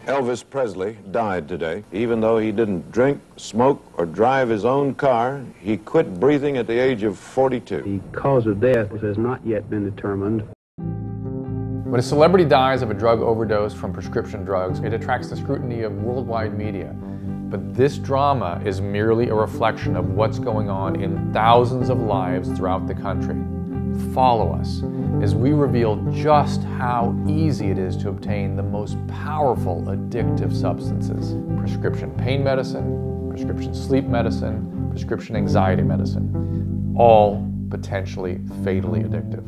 Elvis Presley died today. Even though he didn't drink, smoke, or drive his own car, he quit breathing at the age of 42. The cause of death has not yet been determined. When a celebrity dies of a drug overdose from prescription drugs, it attracts the scrutiny of worldwide media. But this drama is merely a reflection of what's going on in thousands of lives throughout the country. Follow us as we reveal just how easy it is to obtain the most powerful addictive substances: prescription pain medicine, prescription sleep medicine, prescription anxiety medicine, all potentially fatally addictive.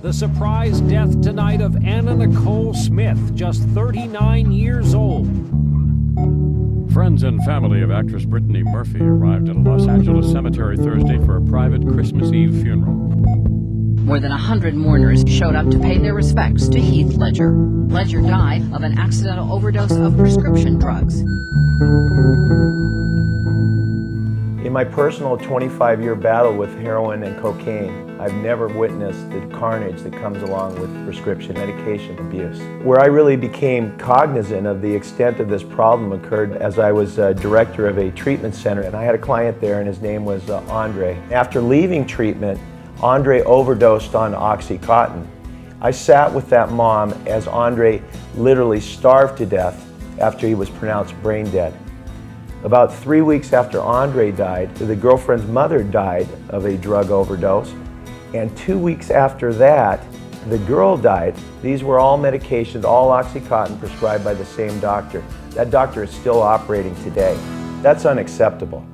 The surprise death tonight of Anna Nicole Smith, just 39 years old. Friends and family of actress Brittany Murphy arrived at a Los Angeles cemetery Thursday for a private Christmas Eve funeral. More than 100 mourners showed up to pay their respects to Heath Ledger. Ledger died of an accidental overdose of prescription drugs. In my personal 25-year battle with heroin and cocaine, I've never witnessed the carnage that comes along with prescription medication abuse. Where I really became cognizant of the extent of this problem occurred as I was director of a treatment center, and I had a client there, and his name was Andre. After leaving treatment, Andre overdosed on OxyContin. I sat with that mom as Andre literally starved to death after he was pronounced brain dead. About 3 weeks after Andre died, the girlfriend's mother died of a drug overdose. And 2 weeks after that, the girl died. These were all medications, all OxyContin, prescribed by the same doctor. That doctor is still operating today. That's unacceptable.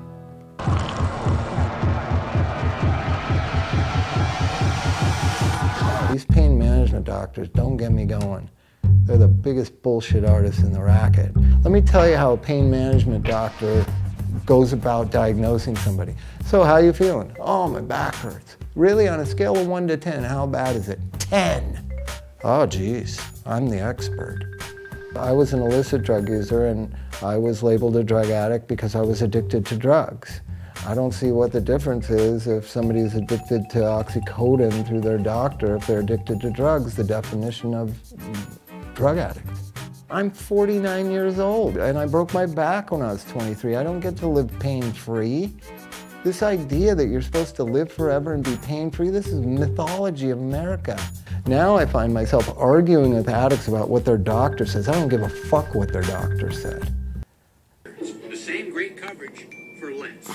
These pain management doctors don't get me going. They're the biggest bullshit artists in the racket. Let me tell you how a pain management doctor goes about diagnosing somebody. So how you feeling? Oh, my back hurts. Really, on a scale of 1 to 10, how bad is it? 10. Oh, geez, I'm the expert. I was an illicit drug user, and I was labeled a drug addict because I was addicted to drugs. I don't see what the difference is if somebody's addicted to oxycodone through their doctor. If they're addicted to drugs, the definition of drug addict. I'm 49 years old, and I broke my back when I was 23. I don't get to live pain-free. This idea that you're supposed to live forever and be pain-free, this is mythology of America. Now I find myself arguing with addicts about what their doctor says. I don't give a fuck what their doctor said. The same great coverage for less.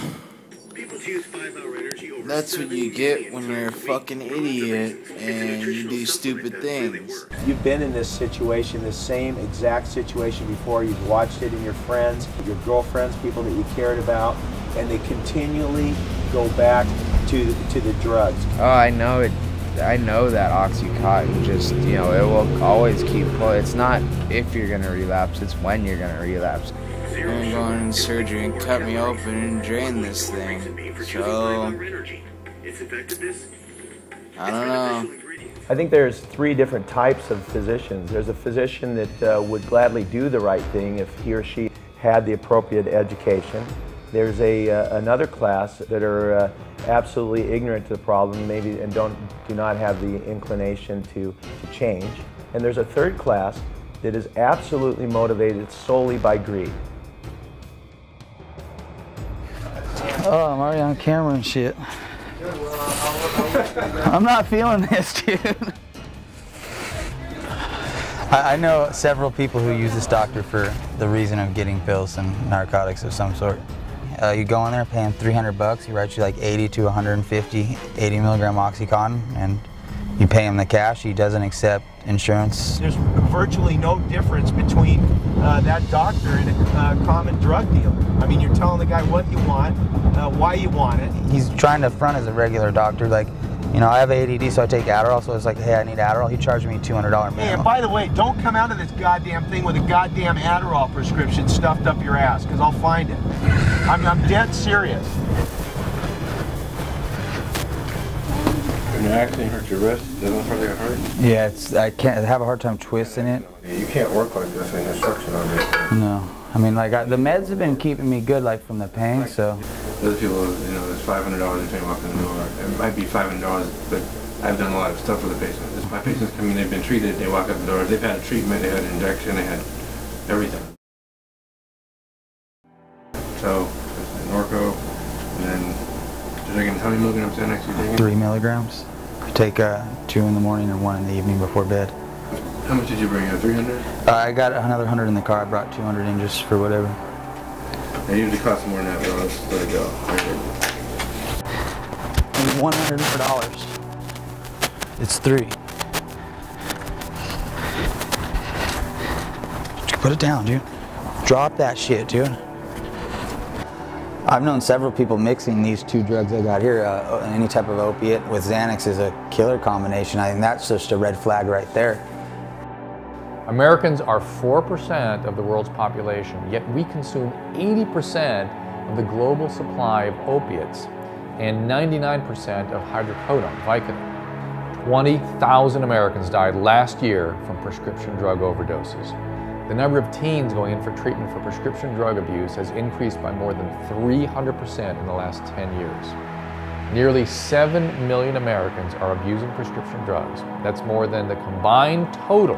People choose 5-hour energy over. That's what you get when you're a fucking idiot and you do stupid things. You've been in this situation, this same exact situation before. You've watched it in your friends, your girlfriends, people that you cared about, and they continually go back to the drugs. Oh, I know it. I know that OxyContin just, you know, it will always keep pulling. It's not if you're gonna relapse, it's when you're gonna relapse. They're gonna go in surgery and cut me open and drain this thing. So, I don't know. I think there's 3 different types of physicians. There's a physician that would gladly do the right thing if he or she had the appropriate education. There's another class that are absolutely ignorant to the problem, maybe, and do not have the inclination to change. And there's a third class that is absolutely motivated solely by greed. Oh, I'm already on camera and shit. I'm not feeling this, dude. I know several people who use this doctor for the reason of getting pills and narcotics of some sort. You go in there paying $300, he writes you like 80 to 150, 80 milligram OxyContin, and you pay him the cash. He doesn't accept insurance. There's virtually no difference between that doctor and a common drug dealer. I mean, you're telling the guy what you want, why you want it. He's trying to front as a regular doctor, like, you know, I have ADD, so I take Adderall, so it's like, hey, I need Adderall. He charged me $200 minimum. Hey, and by the way, don't come out of this goddamn thing with a goddamn Adderall prescription stuffed up your ass, because I'll find it. I'm dead serious. When you actually hurt your wrist, it doesn't hardly hurt? Yeah, I have a hard time twisting it. You can't work like this in instruction on it. No. I mean, like, the meds have been keeping me good, like, from the pain, so. Other people, you know, there's $500 you pay walk in the door. It might be $500, but I've done a lot of stuff with the patients. My patients come in, they've been treated, they walk out the door, they've had a treatment, they had an injection, they had everything. So, Norco, and then, you're taking how many milligrams Xanax you're taking? 3 milligrams. I take 2 in the morning and 1 in the evening before bed. How much did you bring in? 300? I got another 100 in the car. I brought 200 in just for whatever. It usually costs more than that, but let's let it go. $104. It's 3. Put it down, dude. Drop that shit, dude. I've known several people mixing these 2 drugs I got here. Any type of opiate with Xanax is a killer combination. I think that's just a red flag right there. Americans are 4% of the world's population, yet we consume 80% of the global supply of opiates and 99% of hydrocodone, Vicodin. 20,000 Americans died last year from prescription drug overdoses. The number of teens going in for treatment for prescription drug abuse has increased by more than 300% in the last 10 years. Nearly 7 million Americans are abusing prescription drugs. That's more than the combined total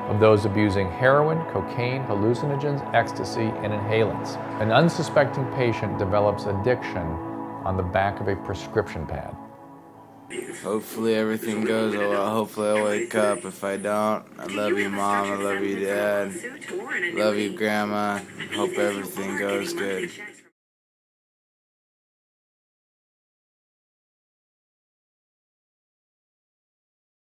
of those abusing heroin, cocaine, hallucinogens, ecstasy, and inhalants. An unsuspecting patient develops addiction on the back of a prescription pad. Hopefully everything goes well. Hopefully I'll wake up. If I don't, I love you, Mom. I love you, Dad. Love you, Grandma. Hope everything goes good.